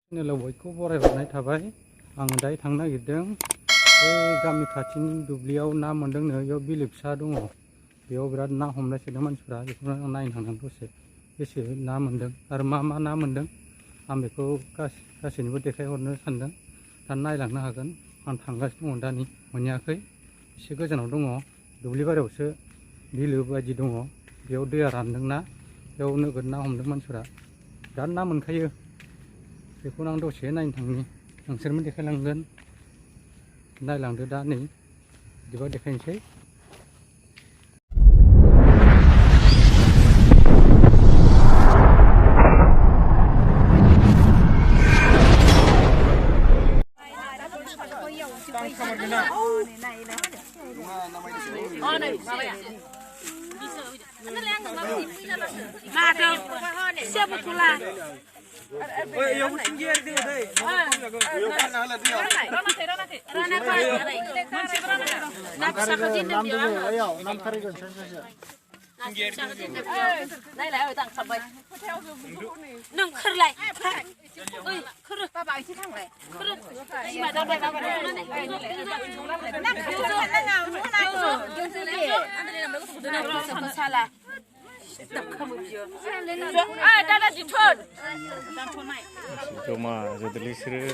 चेनेलाव बयखौबो बरायहरनाय थाबाय। आं दायो थांनो नागिरदों बे गामि खाथिनि दुब्लियाव ना मोनदोंनो, बेयाव बिलो फिसा दङ, बेयाव बिराद ना हमलायसोदों मानसिफ्रा। बेखौनो आं नायनो थांदों दसे, बेसे ना मोनदों आरो मा मा ना मोनदों आं बेखौ गासैनोबो देखायहरनो सानदों। दा नायलांनो हागोन। आं थांगासिनो दङ, दा नै मोनहैयाखै, एसे गोजानाव दङ, दुब्लि बारियावसो बिलो बायदि दङ, बेयाव दैया रानदोंना, बेयाव नोगोद ना हमदों मानसिफ्रा, बिराद ना मोनखायो। बेखौनो आं दसे नायनो थांनि, नोंसोरबो देखायलांगोन, नायलांदो दा नै, बिदिबा देखायनोसै। nâng khơi lại, ơi khơi rồi, bà ấy thằng này, khơi rồi, mà đâu đây đâu đây, Cuma jadi seru.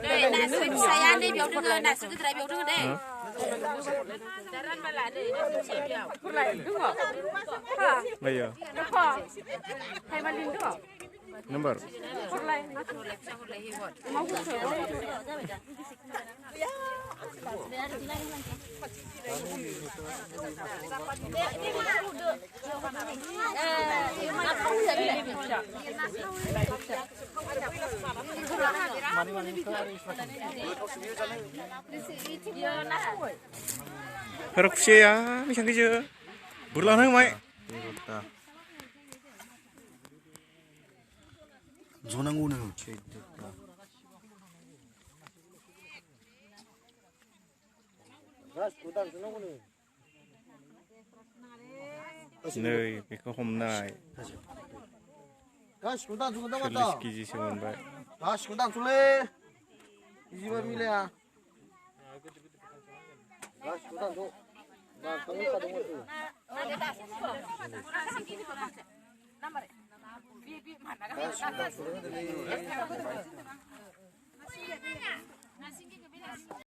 đây là suy say ăn đi biểu được rồi, là suy cái biểu được đây. Bây giờ. Nomor. Harap ya, bisa kerja. Berlalu mai. 전화고는 Nơi cái có hôm nay 가시 고단 주고 xử lý 남았다. kỳ gì vậy vậy? 가시 고단 줄래? 이집에 밀래야. 가시 고단 줘. 나 강력하 동호수. 가시 고단 주는데